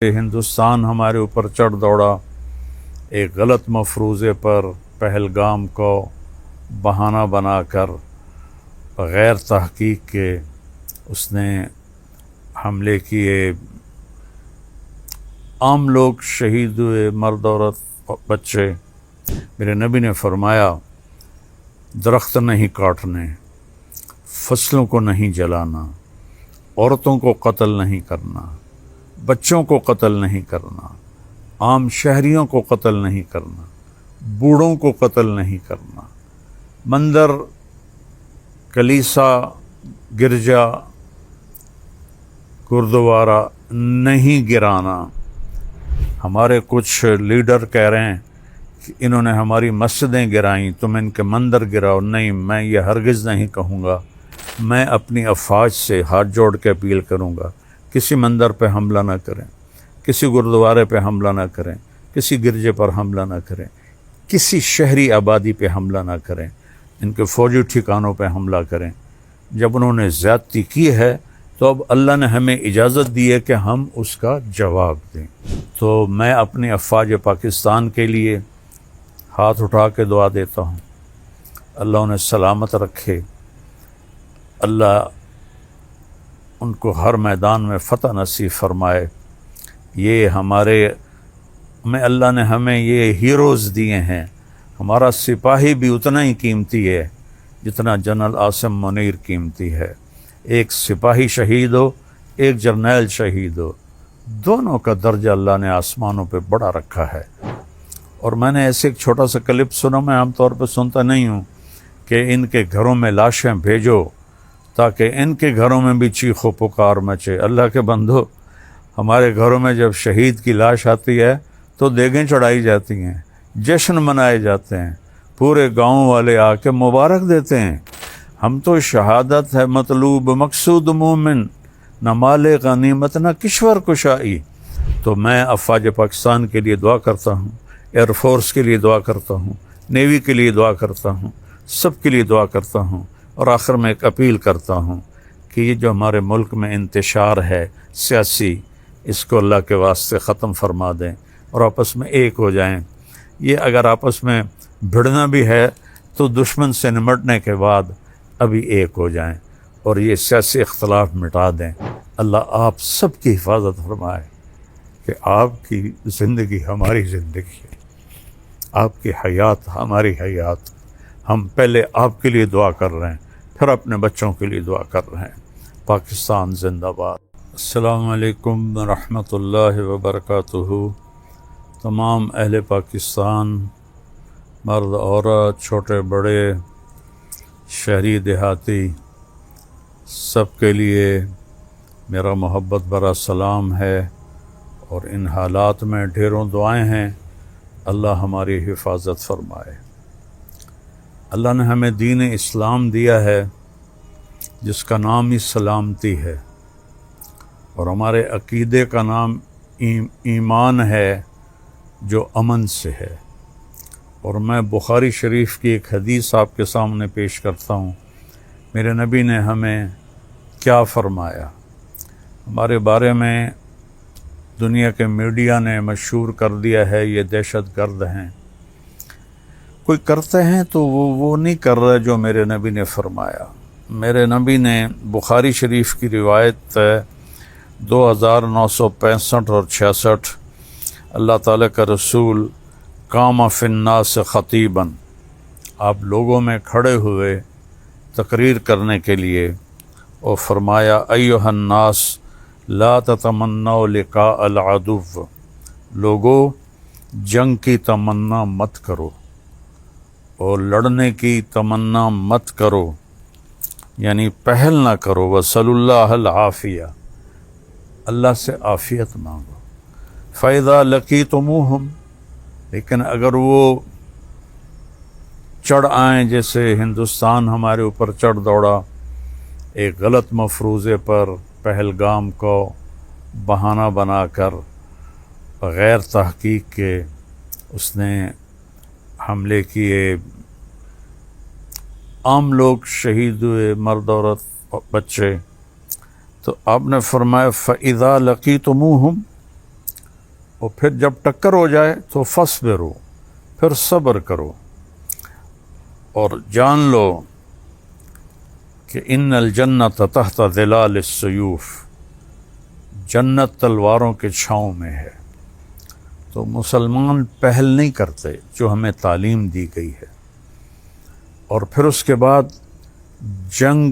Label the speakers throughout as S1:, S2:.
S1: ہندوستان ہمارے اوپر چڑھ دوڑا، ایک غلط مفروضے پر پہلگام کو بہانہ بنا کر بغیر تحقیق کے اس نے حملے کیے، عام لوگ شہید ہوئے، مرد عورت بچے۔ میرے نبی نے فرمایا درخت نہیں کاٹنے، فصلوں کو نہیں جلانا، عورتوں کو قتل نہیں کرنا، بچوں کو قتل نہیں کرنا، عام شہریوں کو قتل نہیں کرنا، بوڑھوں کو قتل نہیں کرنا، مندر، کلیسا، گرجا، گردوارا نہیں گرانا۔ ہمارے کچھ لیڈر کہہ رہے ہیں کہ انہوں نے ہماری مسجدیں گرائیں، تم ان کے مندر گراؤ۔ نہیں، میں یہ ہرگز نہیں کہوں گا۔ میں اپنی افواج سے ہاتھ جوڑ کے اپیل کروں گا، کسی مندر پہ حملہ نہ کریں، کسی گردوارے پہ حملہ نہ کریں، کسی گرجے پر حملہ نہ کریں، کسی شہری آبادی پہ حملہ نہ کریں، ان کے فوجی ٹھکانوں پہ حملہ کریں۔ جب انہوں نے زیادتی کی ہے تو اب اللہ نے ہمیں اجازت دی ہے کہ ہم اس کا جواب دیں۔ تو میں اپنی افواج پاکستان کے لیے ہاتھ اٹھا کے دعا دیتا ہوں، اللہ انہیں سلامت رکھے، اللہ ان کو ہر میدان میں فتح نصیب فرمائے۔ یہ اللہ نے ہمیں یہ ہیروز دیے ہیں۔ ہمارا سپاہی بھی اتنا ہی قیمتی ہے جتنا جنرل عاصم منیر قیمتی ہے۔ ایک سپاہی شہید ہو، ایک جرنیل شہید ہو، دونوں کا درجہ اللہ نے آسمانوں پہ بڑا رکھا ہے۔ اور میں نے ایسے ایک چھوٹا سا کلپ سنا، میں عام طور پہ سنتا نہیں ہوں، کہ ان کے گھروں میں لاشیں بھیجو تاکہ ان کے گھروں میں بھی چیخ و پکار مچے۔ اللہ کے بندو، ہمارے گھروں میں جب شہید کی لاش آتی ہے تو دیگیں چڑھائی جاتی ہیں، جشن منائے جاتے ہیں، پورے گاؤں والے آ کے مبارک دیتے ہیں۔ ہم تو شہادت ہے مطلوب مقصود مومن، نہ مال غنیمت نہ کشور کشائی۔ تو میں افواج پاکستان کے لیے دعا کرتا ہوں، ایئر فورس کے لیے دعا کرتا ہوں، نیوی کے لیے دعا کرتا ہوں، سب کے لیے دعا کرتا ہوں۔ اور آخر میں ایک اپیل کرتا ہوں کہ یہ جو ہمارے ملک میں انتشار ہے سیاسی، اس کو اللہ کے واسطے ختم فرما دیں اور آپس میں ایک ہو جائیں۔ یہ اگر آپس میں بھڑنا بھی ہے تو دشمن سے نمٹنے کے بعد ابھی ایک ہو جائیں اور یہ سیاسی اختلاف مٹا دیں۔ اللہ آپ سب کی حفاظت فرمائے کہ آپ کی زندگی ہماری زندگی ہے، آپ کی حیات ہماری حیات۔ ہم پہلے آپ کے لیے دعا کر رہے ہیں، پھر اپنے بچوں کے لیے دعا کر رہے ہیں۔ پاکستان زندہ باد۔ السلام علیکم ورحمۃ اللہ وبرکاتہ۔ تمام اہل پاکستان، مرد عورت، چھوٹے بڑے، شہری دیہاتی، سب کے لیے میرا محبت بھرا سلام ہے، اور ان حالات میں ڈھیروں دعائیں ہیں۔ اللہ ہماری حفاظت فرمائے۔ اللہ نے ہمیں دین اسلام دیا ہے جس کا نام ہی سلامتی ہے، اور ہمارے عقیدے کا نام ایمان ہے جو امن سے ہے۔ اور میں بخاری شریف کی ایک حدیث آپ کے سامنے پیش کرتا ہوں۔ میرے نبی نے ہمیں کیا فرمایا؟ ہمارے بارے میں دنیا کے میڈیا نے مشہور کر دیا ہے یہ دہشت گرد ہیں۔ کوئی کرتے ہیں تو وہ نہیں کر رہے جو میرے نبی نے فرمایا۔ میرے نبی نے بخاری شریف کی روایت 2965 اور 66، اللہ تعالیٰ کا رسول قام فی الناس خطیباً، آپ لوگوں میں کھڑے ہوئے تقریر کرنے کے لیے، اور فرمایا ایھا الناس لا تتمنوا لقاء العدو، لوگو جنگ کی تمنا مت کرو اور لڑنے کی تمنا مت کرو، یعنی پہل نہ کرو۔ وصلی اللہ العافیہ، اللہ سے عافیت مانگو۔ فَإِذَا لَقِيتُمُوهُمْ، لیکن اگر وہ چڑھ آئیں، جیسے ہندوستان ہمارے اوپر چڑھ دوڑا، ایک غلط مفروضے پر پہلگام کو بہانہ بنا کر بغیر تحقیق کے اس نے حملے کیے، عام لوگ شہید ہوئے، مرد عورت بچے۔ تو آپ نے فرمایا فَإِذَا لَقِيتُمُوهُمْ، اور پھر جب ٹکر ہو جائے تو فصبرو، پھر صبر کرو، اور جان لو کہ ان الجنت تحت ظلال السیوف، جنت تلواروں کے چھاؤں میں ہے۔ تو مسلمان پہل نہیں کرتے جو ہمیں تعلیم دی گئی ہے، اور پھر اس کے بعد جنگ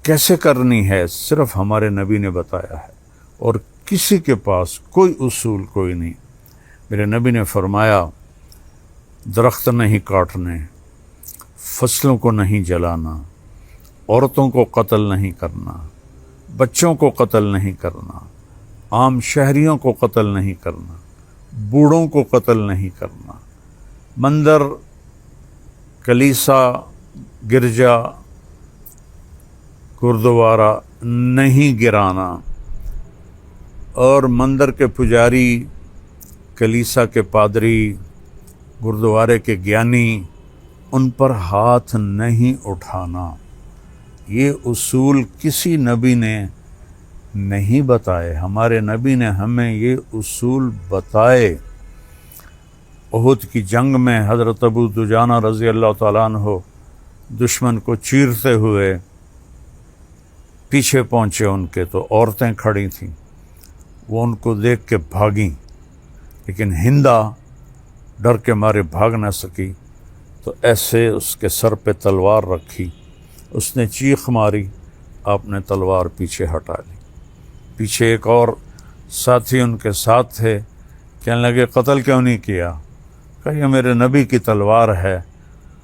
S1: کیسے کرنی ہے صرف ہمارے نبی نے بتایا ہے، اور کسی کے پاس کوئی اصول کوئی نہیں۔ میرے نبی نے فرمایا درخت نہیں کاٹنے، فصلوں کو نہیں جلانا، عورتوں کو قتل نہیں کرنا، بچوں کو قتل نہیں کرنا، عام شہریوں کو قتل نہیں کرنا، بوڑھوں کو قتل نہیں کرنا، مندر، کلیسا، گرجا، گردوارا نہیں گرانا، اور مندر کے پجاری، کلیسا کے پادری، گردوارے کے گیانی، ان پر ہاتھ نہیں اٹھانا۔ یہ اصول کسی نبی نے نہیں بتائے، ہمارے نبی نے ہمیں یہ اصول بتائے۔ احد کی جنگ میں حضرت ابو دجانہ رضی اللہ تعالیٰ عنہ دشمن کو چیرتے ہوئے پیچھے پہنچے ان کے، تو عورتیں کھڑی تھیں، وہ ان کو دیکھ کے بھاگیں، لیکن ہندا ڈر کے مارے بھاگ نہ سکی، تو ایسے اس کے سر پہ تلوار رکھی، اس نے چیخ ماری، آپ نے تلوار پیچھے ہٹا لی۔ پیچھے ایک اور ساتھی ان کے ساتھ تھے، کہنے لگے قتل کیوں نہیں کیا؟ کہ یہ میرے نبی کی تلوار ہے،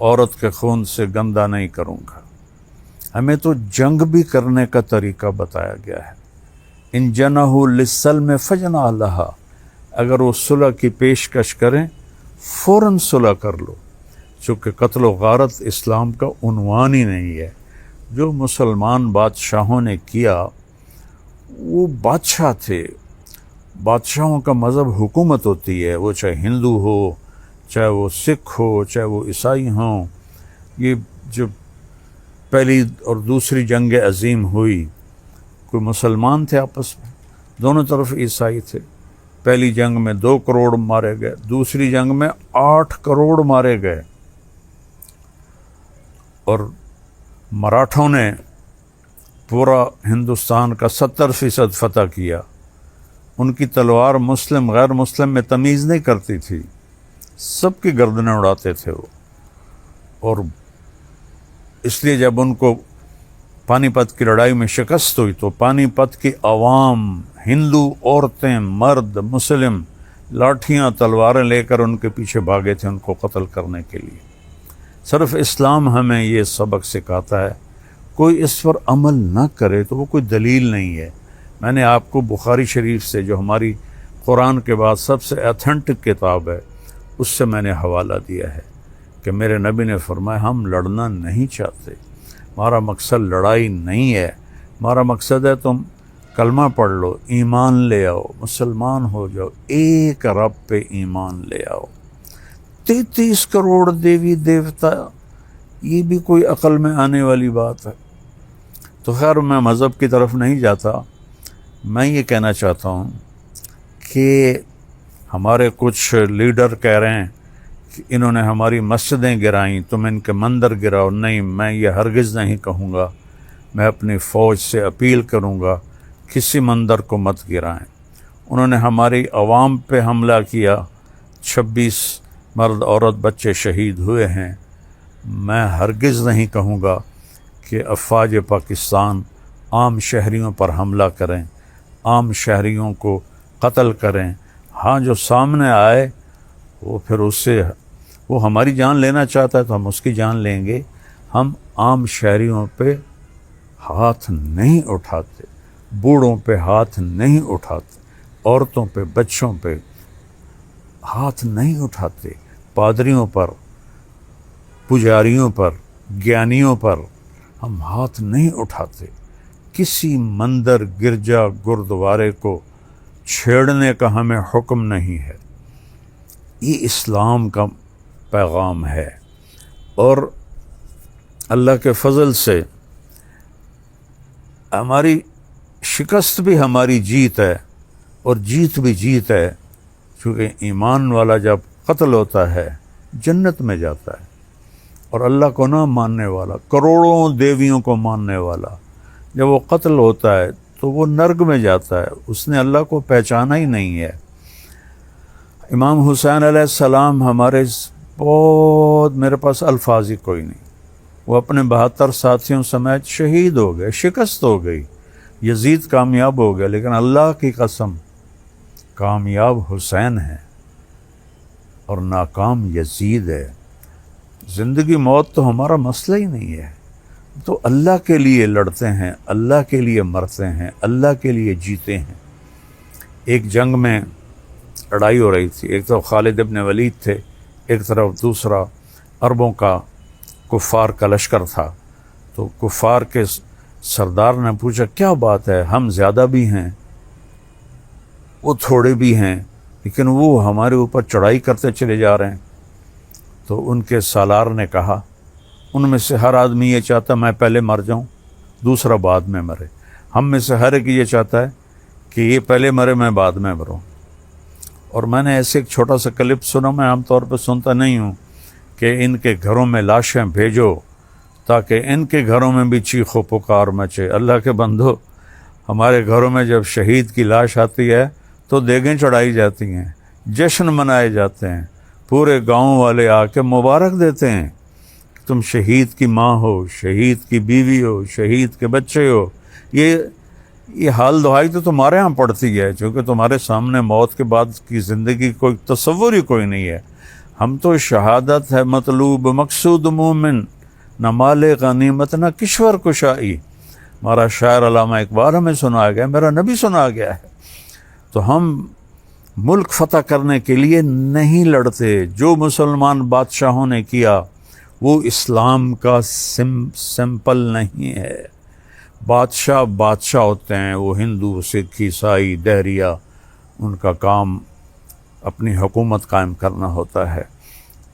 S1: عورت کے خون سے گندہ نہیں کروں گا۔ ہمیں تو جنگ بھی کرنے کا طریقہ بتایا گیا ہے۔ ان جنحوا للسلم فاجنح لها، اگر وہ صلح کی پیشکش کریں فوراً صلح کر لو، چونکہ قتل و غارت اسلام کا عنوان ہی نہیں ہے۔ جو مسلمان بادشاہوں نے کیا، وہ بادشاہ تھے، بادشاہوں کا مذہب حکومت ہوتی ہے، وہ چاہے ہندو ہو، چاہے وہ سکھ ہو، چاہے وہ عیسائی ہوں۔ یہ جو پہلی اور دوسری جنگ عظیم ہوئی، کوئی مسلمان تھے آپس میں، دونوں طرف عیسائی تھے۔ پہلی جنگ میں 2 کروڑ مارے گئے، دوسری جنگ میں 8 کروڑ مارے گئے، اور مراٹھوں نے پورا ہندوستان کا 70% فتح کیا۔ ان کی تلوار مسلم غیر مسلم میں تمیز نہیں کرتی تھی، سب کی گردنیں اڑاتے تھے وہ۔ اور اس لیے جب ان کو پانی پت کی لڑائی میں شکست ہوئی تو پانی پت کی عوام، ہندو عورتیں، مرد، مسلم، لاٹھیاں تلواریں لے کر ان کے پیچھے بھاگے تھے ان کو قتل کرنے کے لیے۔ صرف اسلام ہمیں یہ سبق سکھاتا ہے، کوئی اس پر عمل نہ کرے تو وہ کوئی دلیل نہیں ہے۔ میں نے آپ کو بخاری شریف سے، جو ہماری قرآن کے بعد سب سے ایتھنٹک کتاب ہے، اس سے میں نے حوالہ دیا ہے کہ میرے نبی نے فرمایا ہم لڑنا نہیں چاہتے، ہمارا مقصد لڑائی نہیں ہے، ہمارا مقصد ہے تم کلمہ پڑھ لو، ایمان لے آؤ، مسلمان ہو جاؤ، ایک رب پہ ایمان لے آؤ۔ 33 کروڑ دیوی دیوتا، یہ بھی کوئی عقل میں آنے والی بات ہے؟ تو خیر میں مذہب کی طرف نہیں جاتا، میں یہ کہنا چاہتا ہوں کہ ہمارے کچھ لیڈر کہہ رہے ہیں کہ انہوں نے ہماری مسجدیں گرائیں، تم ان کے مندر گراؤ۔ نہیں، میں یہ ہرگز نہیں کہوں گا، میں اپنی فوج سے اپیل کروں گا کسی مندر کو مت گرائیں۔ انہوں نے ہماری عوام پہ حملہ کیا، 26 مرد عورت بچے شہید ہوئے ہیں۔ میں ہرگز نہیں کہوں گا کہ افواج پاکستان عام شہریوں پر حملہ کریں، عام شہریوں کو قتل کریں۔ ہاں، جو سامنے آئے وہ پھر اس سے وہ ہماری جان لینا چاہتا ہے تو ہم اس کی جان لیں گے۔ ہم عام شہریوں پہ ہاتھ نہیں اٹھاتے، بوڑھوں پہ ہاتھ نہیں اٹھاتے، عورتوں پہ، بچوں پہ ہاتھ نہیں اٹھاتے، پادریوں پر، پجاریوں پر، گیانیوں پر ہم ہاتھ نہیں اٹھاتے۔ کسی مندر، گرجا، گردوارے کو چھیڑنے کا ہمیں حکم نہیں ہے۔ یہ اسلام کا پیغام ہے، اور اللہ کے فضل سے ہماری شکست بھی ہماری جیت ہے، اور جیت بھی جیت ہے چونکہ ایمان والا جب قتل ہوتا ہے جنت میں جاتا ہے، اور اللہ کو نہ ماننے والا، کروڑوں دیویوں کو ماننے والا، جب وہ قتل ہوتا ہے تو وہ نرگ میں جاتا ہے، اس نے اللہ کو پہچانا ہی نہیں ہے۔ امام حسین علیہ السلام ہمارے بہت، میرے پاس الفاظ ہی کوئی نہیں، وہ اپنے 72 ساتھیوں سمیت شہید ہو گئے، شکست ہو گئی، یزید کامیاب ہو گیا، لیکن اللہ کی قسم کامیاب حسین ہے اور ناکام یزید ہے۔ زندگی موت تو ہمارا مسئلہ ہی نہیں ہے، تو اللہ کے لیے لڑتے ہیں، اللہ کے لیے مرتے ہیں، اللہ کے لیے جیتے ہیں۔ ایک جنگ میں لڑائی ہو رہی تھی، ایک طرف خالد ابن ولید تھے، ایک طرف دوسرا عربوں کا کفار کا لشکر تھا۔ تو کفار کے سردار نے پوچھا کیا بات ہے، ہم زیادہ بھی ہیں، وہ تھوڑے بھی ہیں، لیکن وہ ہمارے اوپر چڑھائی کرتے چلے جا رہے ہیں۔ تو ان کے سالار نے کہا، ان میں سے ہر آدمی یہ چاہتا میں پہلے مر جاؤں، دوسرا بعد میں مرے، ہم میں سے ہر ایک یہ چاہتا ہے کہ یہ پہلے مرے میں بعد میں مروں۔ اور میں نے ایسے ایک چھوٹا سا کلپ سنا، میں عام طور پہ سنتا نہیں ہوں، کہ ان کے گھروں میں لاشیں بھیجو تاکہ ان کے گھروں میں بھی چیخ و پکار مچے۔ اللہ کے بندو، ہمارے گھروں میں جب شہید کی لاش آتی ہے تو دیگیں چڑھائی جاتی ہیں، جشن منائے جاتے ہیں، پورے گاؤں والے آ کے مبارک دیتے ہیں کہ تم شہید کی ماں ہو، شہید کی بیوی ہو، شہید کے بچے ہو۔ یہ حال دہائی تو تمہارے ہاں پڑتی ہے، چونکہ تمہارے سامنے موت کے بعد کی زندگی کوئی تصور ہی کوئی نہیں ہے۔ ہم تو شہادت ہے مطلوب مقصود مومن، نہ مال غنیمت نہ کشور کشائی۔ ہمارا شاعر علامہ اقبال ہمیں سنا گیا، میرا نبی سنا گیا ہے۔ تو ہم ملک فتح کرنے کے لیے نہیں لڑتے۔ جو مسلمان بادشاہوں نے کیا وہ اسلام کا سمپل نہیں ہے۔ بادشاہ ہوتے ہیں، وہ ہندو، سکھ، عیسائی، دہریہ، ان کا کام اپنی حکومت قائم کرنا ہوتا ہے۔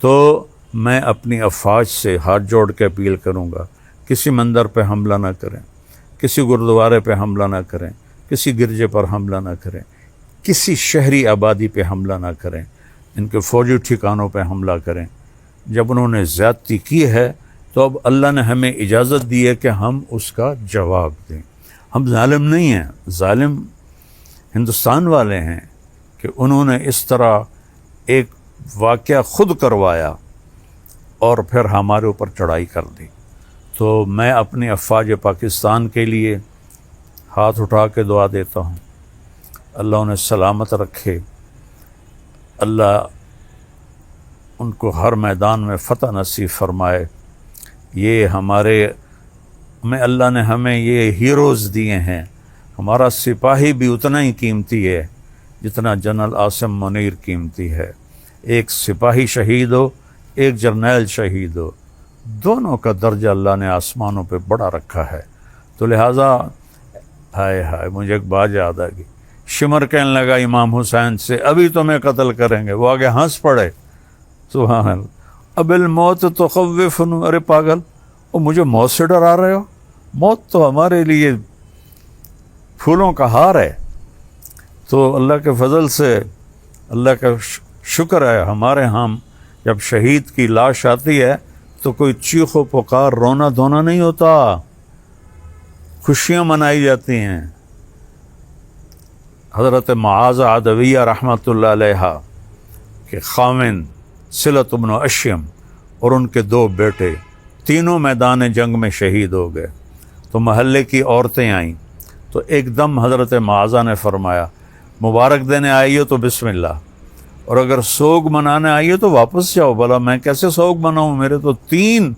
S1: تو میں اپنی افواج سے ہاتھ جوڑ کے اپیل کروں گا، کسی مندر پہ حملہ نہ کریں، کسی گردوارے پہ حملہ نہ کریں، کسی گرجے پر حملہ نہ کریں، کسی شہری آبادی پہ حملہ نہ کریں، ان کے فوجی ٹھکانوں پہ حملہ کریں۔ جب انہوں نے زیادتی کی ہے تو اب اللہ نے ہمیں اجازت دی ہے کہ ہم اس کا جواب دیں۔ ہم ظالم نہیں ہیں، ظالم ہندوستان والے ہیں کہ انہوں نے اس طرح ایک واقعہ خود کروایا اور پھر ہمارے اوپر چڑھائی کر دی۔ تو میں اپنی افواج پاکستان کے لیے ہاتھ اٹھا کے دعا دیتا ہوں، اللہ انہیں سلامت رکھے، اللہ ان کو ہر میدان میں فتح نصیب فرمائے۔ یہ اللہ نے ہمیں یہ ہیروز دیے ہیں۔ ہمارا سپاہی بھی اتنا ہی قیمتی ہے جتنا جنرل عاصم منیر قیمتی ہے۔ ایک سپاہی شہید ہو، ایک جرنیل شہید ہو، دونوں کا درجہ اللہ نے آسمانوں پہ بڑا رکھا ہے۔ تو لہٰذا ہائے مجھے ایک بات یاد آ گئی، شمر کہنے لگا امام حسین سے ابھی تمہیں قتل کریں گے، وہ آگے ہنس پڑے، سبحان اللہ، اب الموت تخوفن، ارے پاگل، وہ مجھے موت سے ڈرا رہے ہو؟ موت تو ہمارے لیے پھولوں کا ہار ہے۔ تو اللہ کے فضل سے، اللہ کا شکر ہے، ہمارے ہاں جب شہید کی لاش آتی ہے تو کوئی چیخ و پکار، رونا دھونا نہیں ہوتا، خوشیاں منائی جاتی ہیں۔ حضرت معاذ عدویہ رحمۃ اللہ علیہ کے خاوند صلت بن اشیم اور ان کے 2 بیٹے تینوں میدان جنگ میں شہید ہو گئے۔ تو محلے کی عورتیں آئیں تو ایک دم حضرت معاذہ نے فرمایا مبارک دینے آئی ہو تو بسم اللہ، اور اگر سوگ منانے آئی ہو تو واپس جاؤ۔ بھلا میں کیسے سوگ مناؤں، میرے تو 3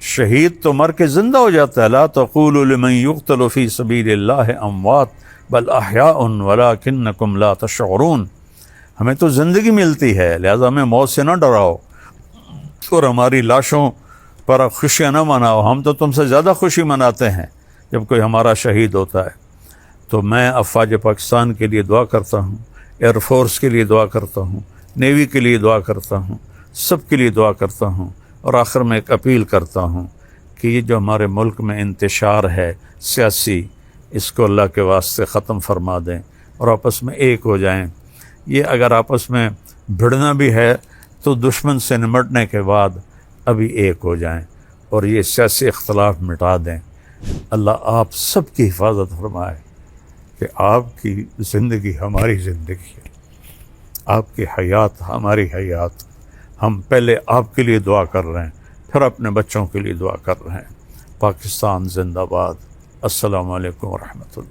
S1: شہید تو مر کے زندہ ہو جاتا ہے۔ لا تقولوا لمن يقتل في سبيل الله اموات بل احیاء ولکنکم لا تشعرون۔ ہمیں تو زندگی ملتی ہے، لہذا ہمیں موت سے نہ ڈراؤ اور ہماری لاشوں پر خوشیاں نہ مناؤ، ہم تو تم سے زیادہ خوشی مناتے ہیں جب کوئی ہمارا شہید ہوتا ہے۔ تو میں افواج پاکستان کے لیے دعا کرتا ہوں، ایئر فورس کے لیے دعا کرتا ہوں، نیوی کے لیے دعا کرتا ہوں، سب کے لیے دعا کرتا ہوں، اور آخر میں ایک اپیل کرتا ہوں کہ یہ جو ہمارے ملک میں انتشار ہے سیاسی، اس کو اللہ کے واسطے ختم فرما دیں اور آپس میں ایک ہو جائیں۔ یہ اگر آپس میں بھڑنا بھی ہے تو دشمن سے نمٹنے کے بعد ابھی ایک ہو جائیں اور یہ سیاسی اختلاف مٹا دیں۔ اللہ آپ سب کی حفاظت فرمائے کہ آپ کی زندگی ہماری زندگی ہے، آپ کی حیات ہماری حیات۔ ہم پہلے آپ کے لیے دعا کر رہے ہیں، پھر اپنے بچوں کے لیے دعا کر رہے ہیں۔ پاکستان زندہ باد۔ السلام علیکم ورحمۃ اللہ۔